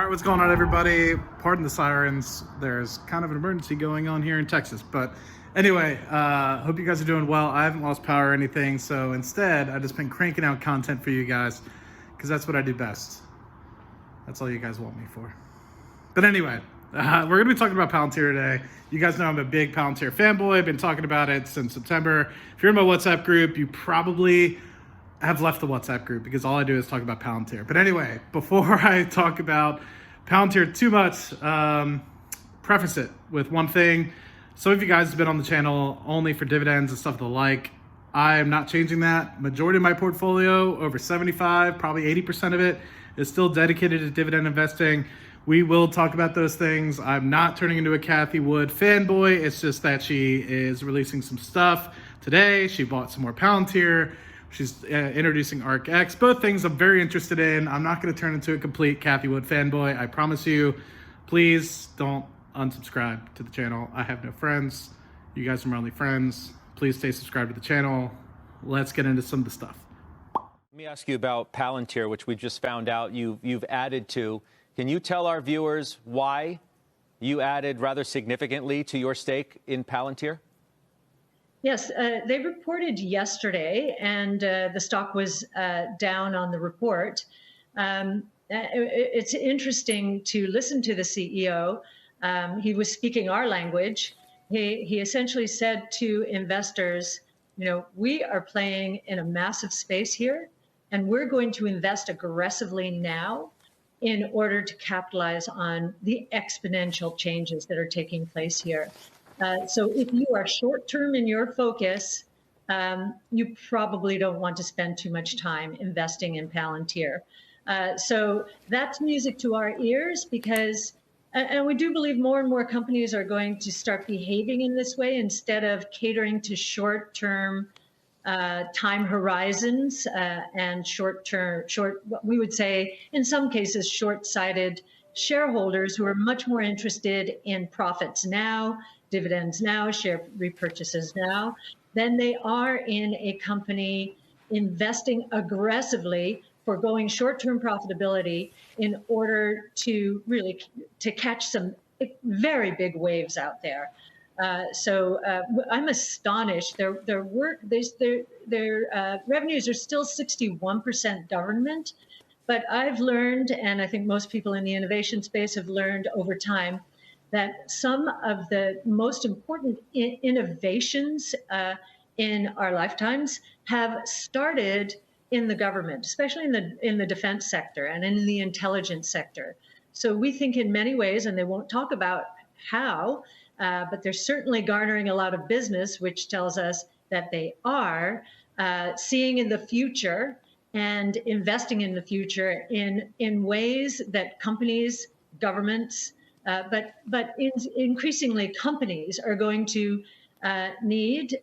right, what's going on, everybody? Pardon the sirens. There's kind of an emergency going on here in Texas. But anyway, hope you guys are doing well. I haven't lost power or anything. So instead, I've just been cranking out content for you guys because that's what I do best. That's all you guys want me for. But anyway, we're going to be talking about Palantir today. You guys know I'm a big Palantir fanboy. I've been talking about it since September. If you're in my WhatsApp group, you probably have left the WhatsApp group because all I do is talk about Palantir. But anyway, before I talk about Palantir too much, preface it with one thing. Some of you guys have been on the channel only for dividends and stuff of the like. I am not changing that. Majority of my portfolio, over 75, probably 80% of it, is still dedicated to dividend investing. We will talk about those things. I'm not turning into a Cathie Wood fanboy. It's just that she is releasing some stuff today. She bought some more Palantir. She's introducing ARKX. Both things I'm very interested in. I'm not going to turn into a complete Cathie Wood fanboy. I promise you. Please don't unsubscribe to the channel. I have no friends. You guys are my only friends. Please stay subscribed to the channel. Let's get into some of the stuff. Let me ask you about Palantir, which we just found out you've added to. Can you tell our viewers why you added rather significantly to your stake in Palantir? Yes, they reported yesterday, and the stock was down on the report. It's interesting to listen to the CEO. He was speaking our language. He essentially said to investors, you know, we are playing in a massive space here, and we're going to invest aggressively now in order to capitalize on the exponential changes that are taking place here. So if you are short-term in your focus, you probably don't want to spend too much time investing in Palantir. So that's music to our ears because, and we do believe more and more companies are going to start behaving in this way instead of catering to short-term time horizons and what we would say, in some cases, short-sighted shareholders who are much more interested in profits now, dividends now, share repurchases now, than they are in a company investing aggressively, foregoing short-term profitability in order to really catch some very big waves out there. So I'm astonished. Their revenues are still 61% government, but I've learned, and I think most people in the innovation space have learned over time, that some of the most important innovations in our lifetimes have started in the government, especially in the defense sector and in the intelligence sector. So we think in many ways, and they won't talk about how, but they're certainly garnering a lot of business, which tells us that they are seeing in the future and investing in the future in ways that companies, governments, but increasingly companies are going to need,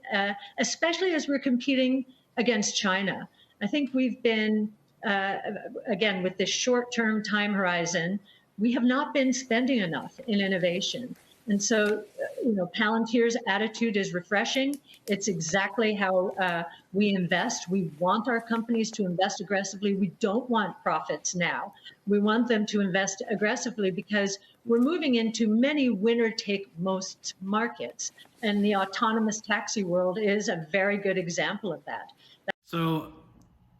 especially as we're competing against China. I think we've been, again, with this short-term time horizon, we have not been spending enough in innovation. And so, you know, Palantir's attitude is refreshing. It's exactly how we invest. We want our companies to invest aggressively. We don't want profits now. We want them to invest aggressively because we're moving into many winner-take-most markets. And the autonomous taxi world is a very good example of that. So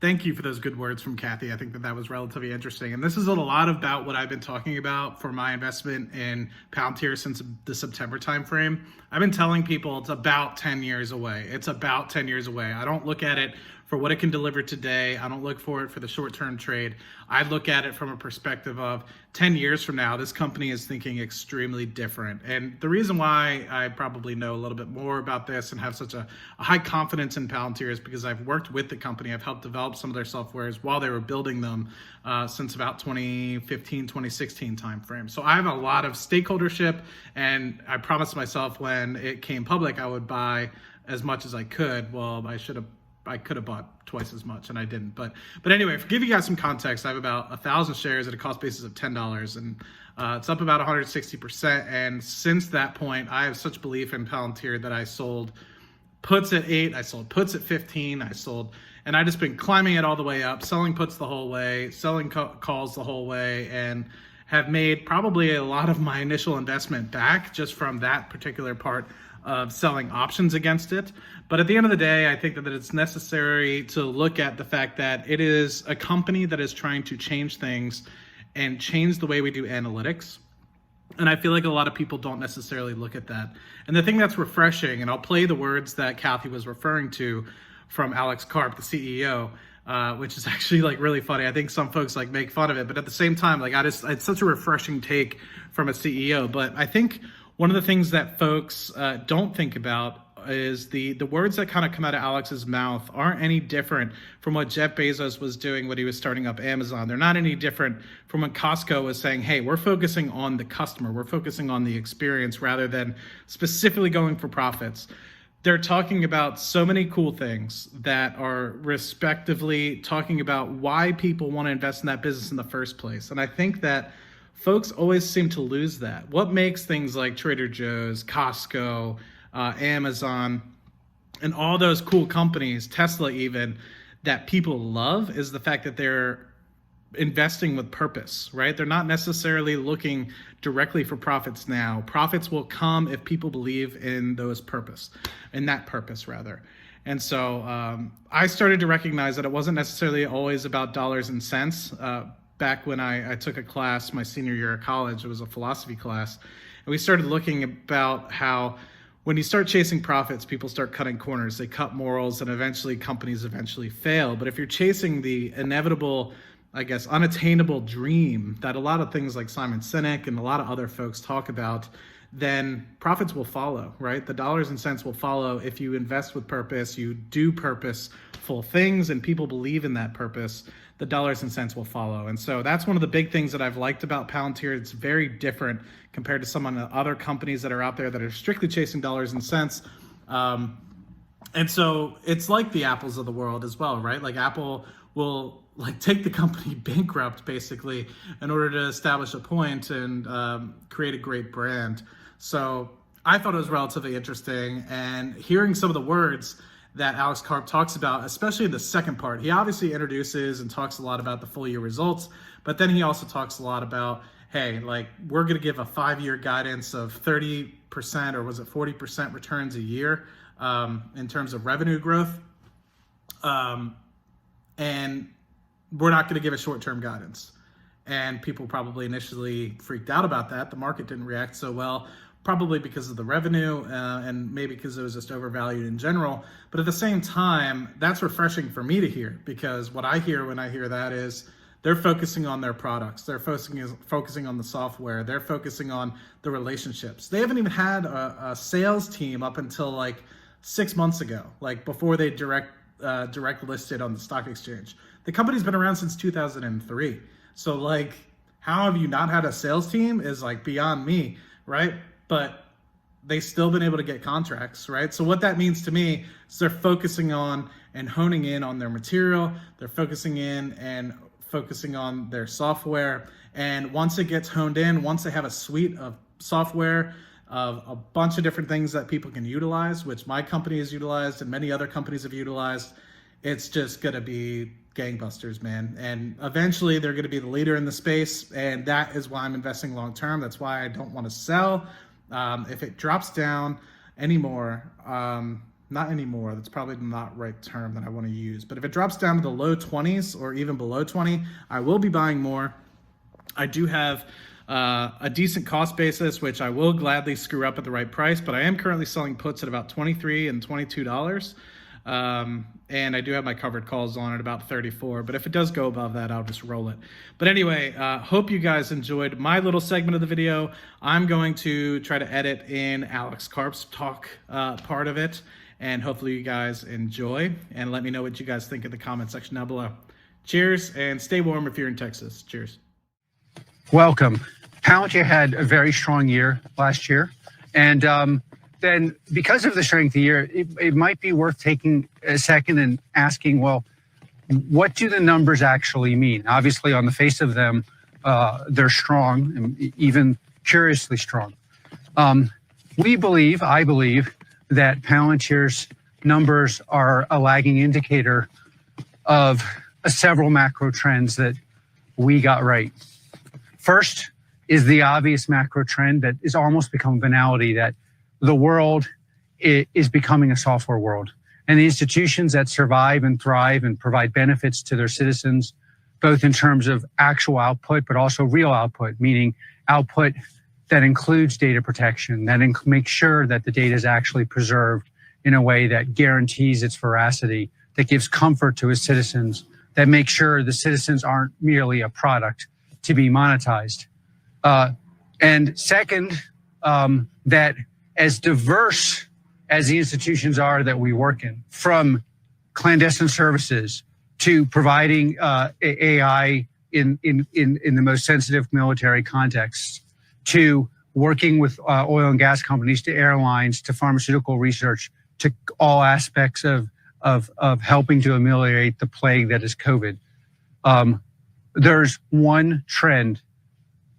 thank you for those good words from Cathie. I think that was relatively interesting. And this is a lot about what I've been talking about for my investment in Palantir since the September timeframe. I've been telling people it's about 10 years away. It's about 10 years away. I don't look at it for what it can deliver today. I don't look for it for the short-term trade. I look at it from a perspective of 10 years from now, this company is thinking extremely different. And the reason why I probably know a little bit more about this and have such a high confidence in Palantir is because I've worked with the company. I've helped develop some of their softwares while they were building them since about 2015, 2016 timeframe. So I have a lot of stakeholdership, and I promised myself when it came public, I would buy as much as I could. Well, I could have bought twice as much, and I didn't. But anyway, to give you guys some context, I have about 1,000 shares at a cost basis of $10, and it's up about 160%. And since that point, I have such belief in Palantir that I sold puts at 8, I sold puts at 15, and I just been climbing it all the way up, selling puts the whole way, selling calls the whole way, and have made probably a lot of my initial investment back just from that particular part of selling options against it. But at the end of the day, I think that it's necessary to look at the fact that it is a company that is trying to change things and change the way we do analytics. And I feel like a lot of people don't necessarily look at that. And the thing that's refreshing, and I'll play the words that Cathie was referring to from ARKX Ark, the CEO, which is actually like really funny. I think some folks like make fun of it, but at the same time, like it's such a refreshing take from a CEO. But I think one of the things that folks don't think about is the words that kind of come out of Alex's mouth aren't any different from what Jeff Bezos was doing when he was starting up Amazon. They're not any different from when Costco was saying, hey, we're focusing on the customer. We're focusing on the experience rather than specifically going for profits. They're talking about so many cool things that are respectively talking about why people want to invest in that business in the first place. And I think that folks always seem to lose that. What makes things like Trader Joe's, Costco, Amazon, and all those cool companies, Tesla even, that people love is the fact that they're investing with purpose, right? They're not necessarily looking directly for profits now. Profits will come if people believe in that purpose rather. And so I started to recognize that it wasn't necessarily always about dollars and cents. Back when I took a class my senior year of college, it was a philosophy class, and we started looking about how when you start chasing profits, people start cutting corners. They cut morals, and eventually companies fail. But if you're chasing the inevitable, I guess, unattainable dream that a lot of things like Simon Sinek and a lot of other folks talk about, then profits will follow, right? The dollars and cents will follow if you invest with purpose, you do purposeful things, and people believe in that purpose, the dollars and cents will follow. And so that's one of the big things that I've liked about Palantir. It's very different compared to some of the other companies that are out there that are strictly chasing dollars and cents. And so it's like the Apples of the world as well, right? Like Apple will like take the company bankrupt basically in order to establish a point and create a great brand. So I thought it was relatively interesting, and hearing some of the words that ARKX Ark talks about, especially in the second part. He obviously introduces and talks a lot about the full year results, but then he also talks a lot about, hey, like we're going to give a 5-year guidance of 30% or was it 40% returns a year in terms of revenue growth. And we're not going to give a short-term guidance. And people probably initially freaked out about that. The market didn't react so well, probably because of the revenue and maybe because it was just overvalued in general. But at the same time, that's refreshing for me to hear, because what I hear when I hear that is they're focusing on their products. They're focusing on the software. They're focusing on the relationships. They haven't even had a sales team up until like 6 months ago, like before they direct listed on the stock exchange. The company's been around since 2003. So like, how have you not had a sales team is like beyond me, right? But they've still been able to get contracts, right? So what that means to me is they're focusing on and honing in on their material. They're focusing in and focusing on their software. And once it gets honed in, once they have a suite of software, of a bunch of different things that people can utilize, which my company has utilized and many other companies have utilized, it's just gonna be gangbusters, man. And eventually they're gonna be the leader in the space, and that is why I'm investing long-term. That's why I don't wanna sell. If it drops down anymore, not anymore, that's probably not the right term that I wanna use, but if it drops down to the low 20s or even below 20, I will be buying more. I do have a decent cost basis, which I will gladly screw up at the right price, but I am currently selling puts at about $23 and $22. And I do have my covered calls on at about 34, but if it does go above that, I'll just roll it. But anyway, hope you guys enjoyed my little segment of the video. I'm going to try to edit in ARKX Ark's talk part of it, and hopefully you guys enjoy, and let me know what you guys think in the comment section down below. Cheers, and stay warm if you're in Texas. Cheers. Welcome. Palantir had a very strong year last year, and then because of the strength of the year, it might be worth taking a second and asking, well, what do the numbers actually mean? Obviously, on the face of them, they're strong, and even curiously strong. I believe that Palantir's numbers are a lagging indicator of several macro trends that we got right. First, is the obvious macro trend that is almost become banality, that the world is becoming a software world. And the institutions that survive and thrive and provide benefits to their citizens, both in terms of actual output, but also real output, meaning output that includes data protection, that makes sure that the data is actually preserved in a way that guarantees its veracity, that gives comfort to its citizens, that makes sure the citizens aren't merely a product to be monetized. And second, that as diverse as the institutions are that we work in, from clandestine services to providing AI in the most sensitive military contexts, to working with oil and gas companies, to airlines, to pharmaceutical research, to all aspects of helping to ameliorate the plague that is COVID. There's one trend: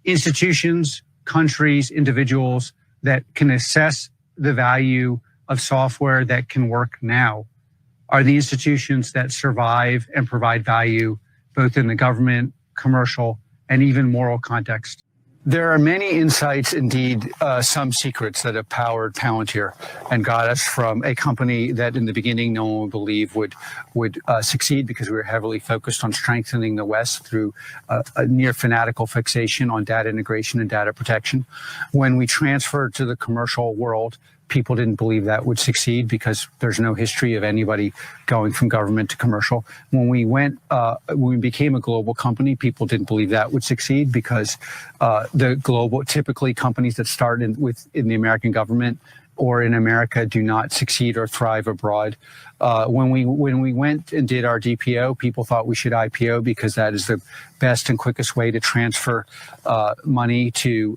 institutions, countries, individuals that can assess the value of software that can work now are the institutions that survive and provide value both in the government, commercial, and even moral context. There are many insights, indeed, some secrets that have powered Palantir and got us from a company that in the beginning no one would believe would succeed, because we were heavily focused on strengthening the West through a near fanatical fixation on data integration and data protection. When we transferred to the commercial world, people didn't believe that would succeed because there's no history of anybody going from government to commercial. When we became a global company, people didn't believe that would succeed because typically companies that start in the American government or in America do not succeed or thrive abroad. When we went and did our DPO, people thought we should IPO because that is the best and quickest way to transfer money to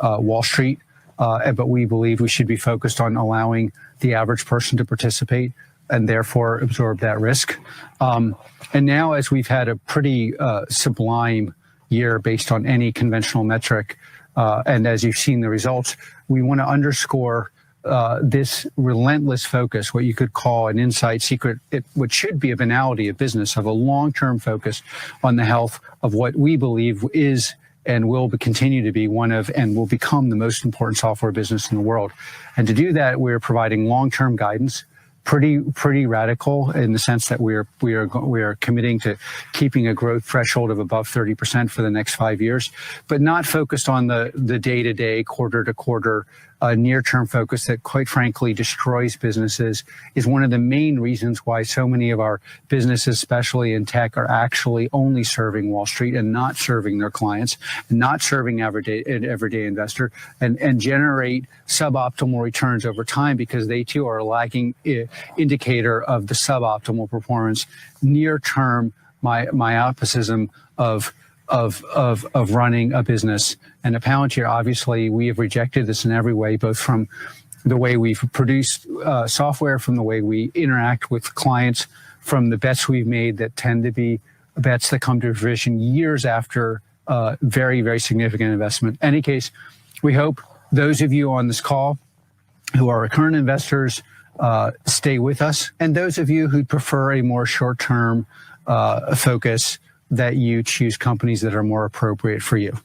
Wall Street. But we believe we should be focused on allowing the average person to participate and therefore absorb that risk. And now, as we've had a pretty sublime year based on any conventional metric, and as you've seen the results, we want to underscore this relentless focus, what you could call an inside secret, what should be a banality of business, of a long-term focus on the health of what we believe is and will continue to be one of, and will become the most important software business in the world. And to do that, we're providing long-term guidance, pretty radical in the sense that we are committing to keeping a growth threshold of above 30% for the next 5 years, but not focused on the day-to-day, quarter-to-quarter, near-term focus that, quite frankly, destroys businesses. Is one of the main reasons why so many of our businesses, especially in tech, are actually only serving Wall Street and not serving their clients, and not serving an everyday investor, and generate suboptimal returns over time, because they too are a lagging indicator of the suboptimal performance, near-term myopicism of running a business. And at Palantir, obviously, we have rejected this in every way, both from the way we've produced software, from the way we interact with clients, from the bets we've made that tend to be bets that come to fruition years after very, very significant investment. In any case, we hope those of you on this call who are current investors stay with us, and those of you who prefer a more short-term focus, that you choose companies that are more appropriate for you.